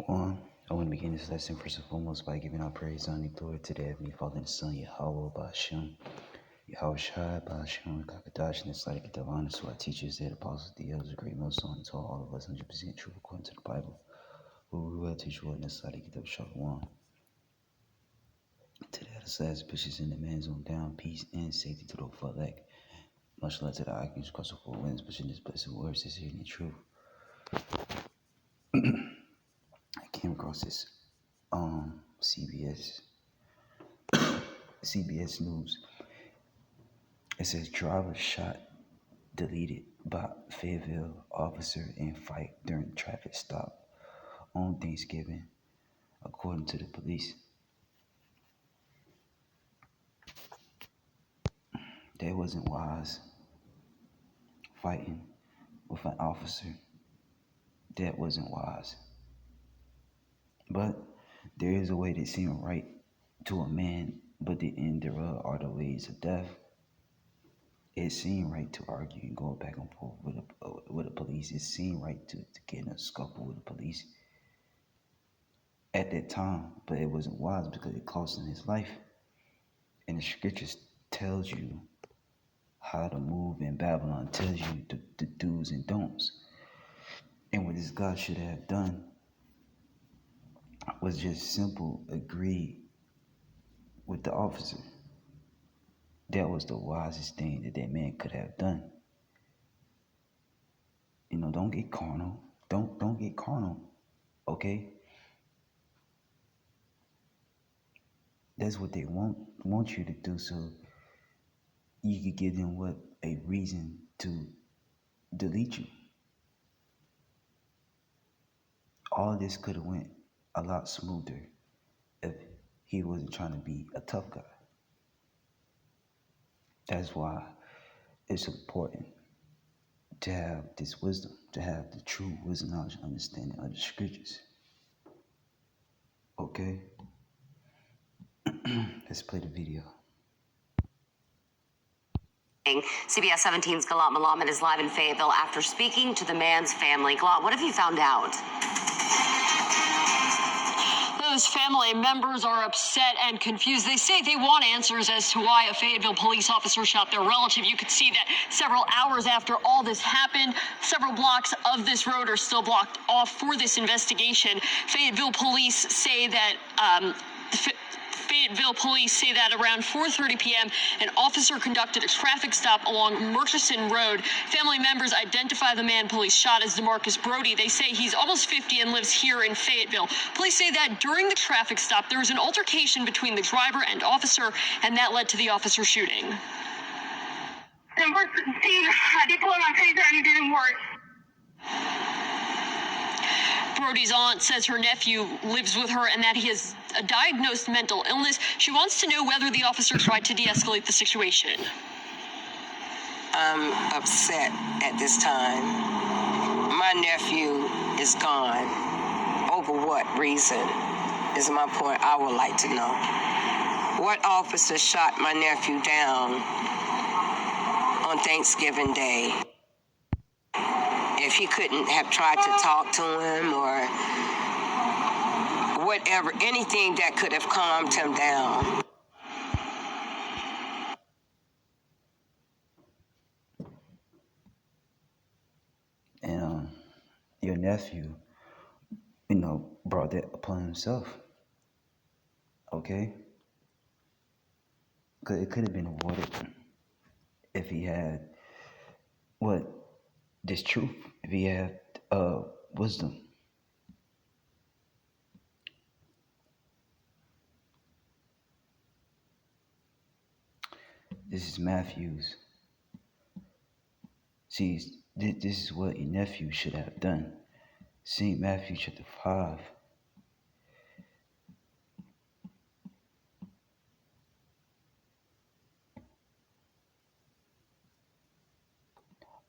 Shalom. I want to begin this lesson first and foremost by giving our praise, honor, and glory to the Heavenly Father and Son, Yahweh, Ba'ashem, Yahweh Shai, Ba'ashem, Kakadash, and it's like the honor to our teachers, the apostles, the elders, great millstone, to all of us, 100% true according to the Bible. Who we will teach you what necessary to get up Shalom. To the other sides, pushes in the man's on down, peace and safety to the elect. Much love to the occupants across the four winds, pushing this blessed words, this here in the truth. I came across this CBS News. It says driver shot, deleted by Fayetteville officer in fight during traffic stop on Thanksgiving, according to the police. That wasn't wise. Fighting with an officer, that wasn't wise. But there is a way that seems right to a man, but the end thereof are the ways of death. It seemed right to argue and go back and forth with the police. It seemed right to get in a scuffle with the police at that time, but it wasn't wise because it cost him his life. And the scriptures tells you how to move in Babylon, tells you the do's and don'ts. And what this God should have done was just simple agree with the officer. That was the wisest thing that man could have done. You know, don't get carnal. Don't get carnal, okay? That's what they want you to do, so you could give them a reason to delete you. All this could have went a lot smoother if he wasn't trying to be a tough guy. That's why it's important to have this wisdom, to have the true wisdom, knowledge, and understanding of the scriptures. Okay? Let's play the video. CBS 17's Galat Malamed is live in Fayetteville after speaking to the man's family. Galat, what have you found out? Those family members are upset and confused. They say they want answers as to why a Fayetteville police officer shot their relative. You could see that several hours after all this happened, several blocks of this road are still blocked off for this investigation. Fayetteville police say that around 4:30 p.m., an officer conducted a traffic stop along Murchison Road. Family members identify the man police shot as DeMarcus Brody. They say he's almost 50 and lives here in Fayetteville. Police say that during the traffic stop, there was an altercation between the driver and officer, and that led to the officer shooting. I did pull my taser and it didn't work. Brody's aunt says her nephew lives with her and that he has a diagnosed mental illness. She wants to know whether the officer tried to de-escalate the situation. I'm upset at this time. My nephew is gone. Over what reason is my point I would like to know. What officer shot my nephew down on Thanksgiving Day? If he couldn't have tried to talk to him or whatever, anything that could have calmed him down. And your nephew, brought that upon himself. Okay? Because it could have been avoided if he had this truth, if he had wisdom. This is Matthew's. See, this is what your nephew should have done. St. Matthew chapter 5.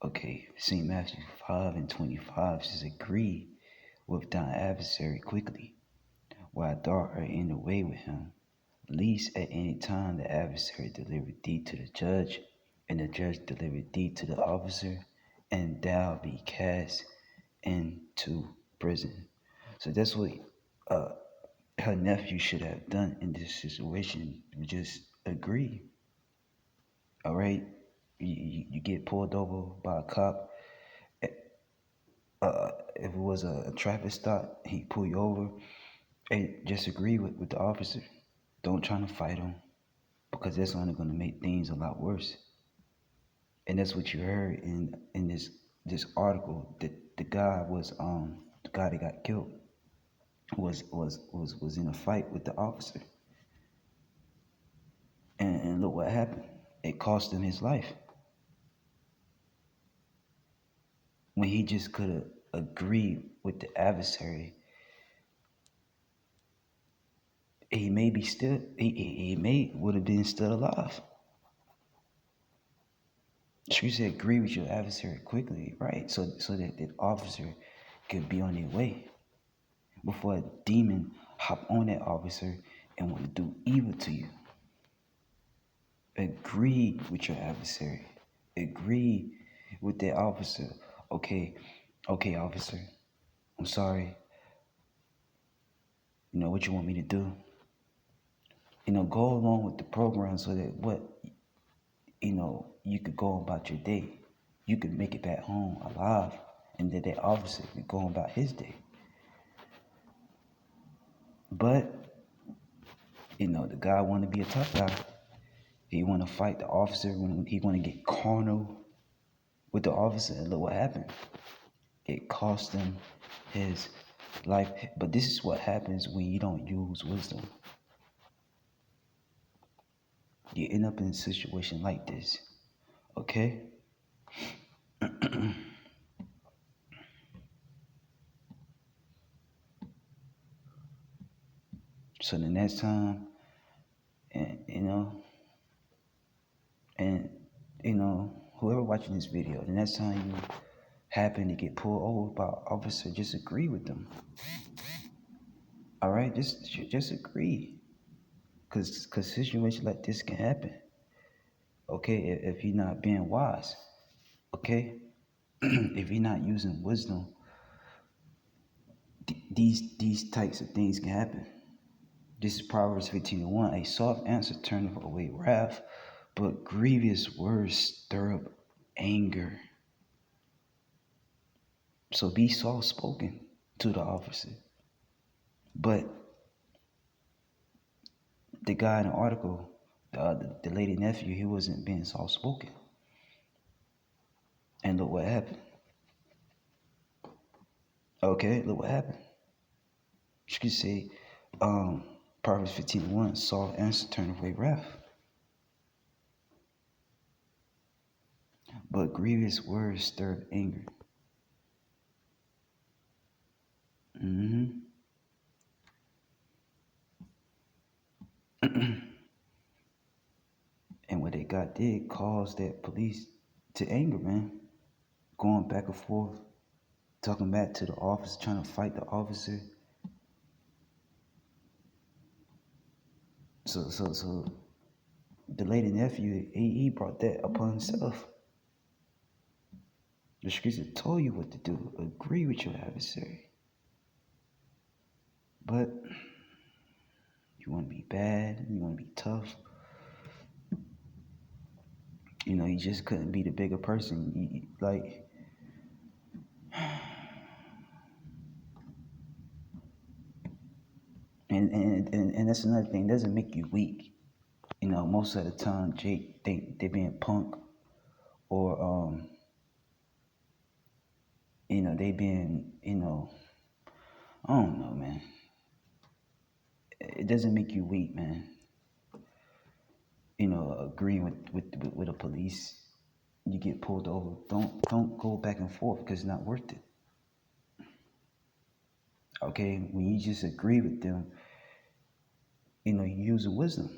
Okay, St. Matthew 5:25 says, agree with thine adversary quickly, while thou art in the way with him, lest at any time the adversary deliver thee to the judge, and the judge deliver thee to the officer, and thou be cast into prison. So that's what uh, her nephew should have done in this situation. Just agree. All right, you get pulled over by a cop. If it was a traffic stop, he pull you over. Hey, just agree with the officer. Don't try to fight him because that's only going to make things a lot worse. And that's what you heard in this article that the guy that got killed was in a fight with the officer. And look what happened. It cost him his life when he just could have agreed with the adversary. He may would have been still alive. She said agree with your adversary quickly, right? So that the officer could be on their way before a demon hop on that officer and want to do evil to you. Agree with your adversary. Agree with that officer. Okay, officer. I'm sorry. You know what you want me to do? Go along with the program so that you could go about your day. You could make it back home alive, and that officer could go about his day. But the guy want to be a tough guy. He want to fight the officer. He want to get carnal with the officer. And look what happened. It cost him his life. But this is what happens when you don't use wisdom. You end up in a situation like this. Okay? So the next time, and whoever watching this video, the next time you happen to get pulled over by an officer, just agree with them. All right, just agree, cause situations like this can happen. Okay, if you're not being wise, okay, if you're not using wisdom, these types of things can happen. This is Proverbs 15:1. A soft answer turneth away wrath, but grievous words stir up anger. So be soft spoken to the officer. But the guy in the article, the lady nephew, he wasn't being soft spoken. And look what happened. Okay, look what happened. You could say, Proverbs 15:1, soft answer turn away wrath. But grievous words stir up anger. And what they got did caused that police to anger, man. Going back and forth, talking back to the officer, trying to fight the officer. So the lady nephew, he brought that upon himself. The streets have told you what to do. Agree with your adversary. But you want to be bad, you want to be tough. You just couldn't be the bigger person. And that's another thing. It doesn't make you weak. Most of the time, Jake think they're being punk, or they being, I don't know, man. It doesn't make you weak, man. Agreeing with a police, you get pulled over. Don't go back and forth because it's not worth it. Okay, when you just agree with them, you use the wisdom.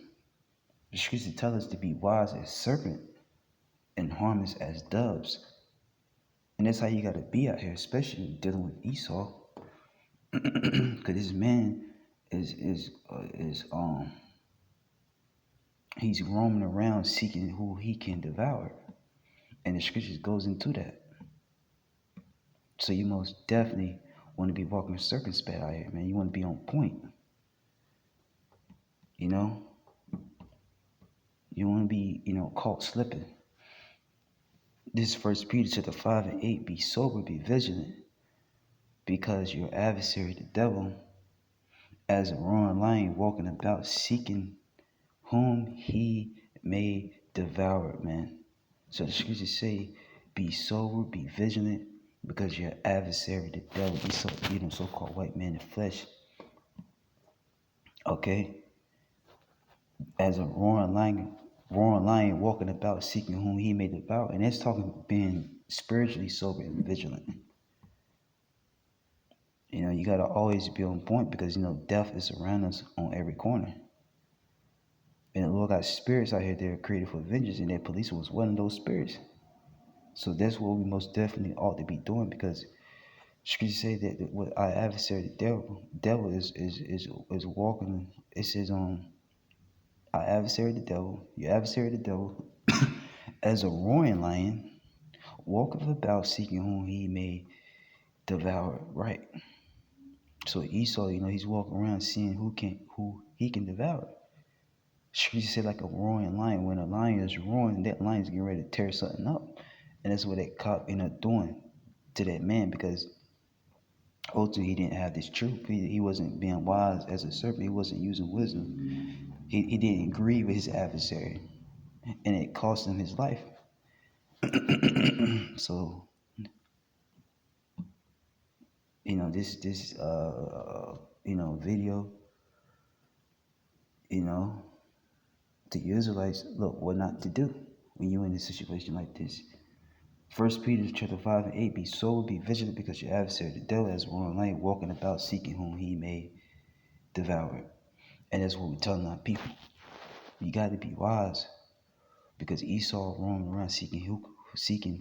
The scriptures tell us to be wise as serpent and harmless as doves. And that's how you gotta be out here, especially dealing with Esau. Cause this man is he's roaming around seeking who he can devour. And the scriptures goes into that. So you most definitely want to be walking circumspect out here, man. You want to be on point. You know, you want to be, caught slipping. This First Peter chapter 5 and 8, be sober, be vigilant, because your adversary, the devil, as a roaring lion, walking about seeking whom he may devour, man. So the scriptures say, be sober, be vigilant, because your adversary, the devil, so-called white man in flesh, okay, as a roaring lion walking about seeking whom he may devour. And that's talking being spiritually sober and vigilant. You gotta always be on point, because death is around us on every corner. And the Lord got spirits out here that are created for vengeance, and that police was one of those spirits. So that's what we most definitely ought to be doing, because scripture say that what our adversary, the devil is walking. It says our adversary, the devil, your adversary, the devil, as a roaring lion, walketh about seeking whom he may devour. Right. So Esau, he's walking around seeing who he can devour. Scripture say like a roaring lion. When a lion is roaring, that lion's getting ready to tear something up. And that's what that cop ended up doing to that man, because ultimately he didn't have this truth. He wasn't being wise as a serpent. He wasn't using wisdom. He didn't agree with his adversary, and it cost him his life. So this video, the Israelites, look what not to do when you're in a situation like this. First Peter chapter 5 and 8, be sober, be vigilant, because your adversary, the devil, as a roaring lion, walking about seeking whom he may devour. And that's what we're telling our people. You got to be wise, because Esau roaming around seeking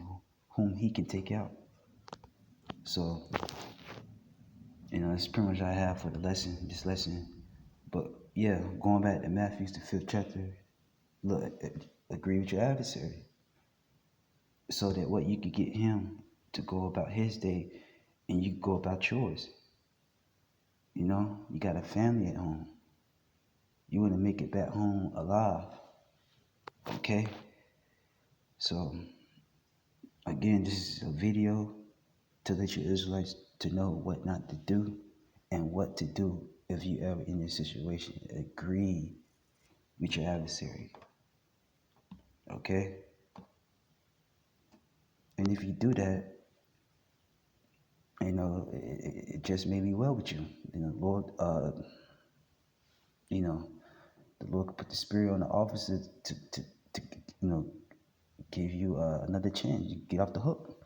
whom he can take out. So, that's pretty much all I have for this lesson. But yeah, going back to Matthew, the 5th chapter, look, agree with your adversary, so that what you could get him to go about his day, and you go about yours. You got a family at home. You want to make it back home alive. Okay? So, again, this is a video to let your Israelites to know what not to do and what to do if you ever in this situation. Agree with your adversary. Okay? And if you do that, it just may be well with you. Lord, the Lord could put the spirit on the officer to give you another chance. You get off the hook.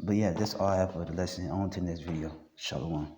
But yeah, that's all I have for the lesson. On to the next video. Shalom.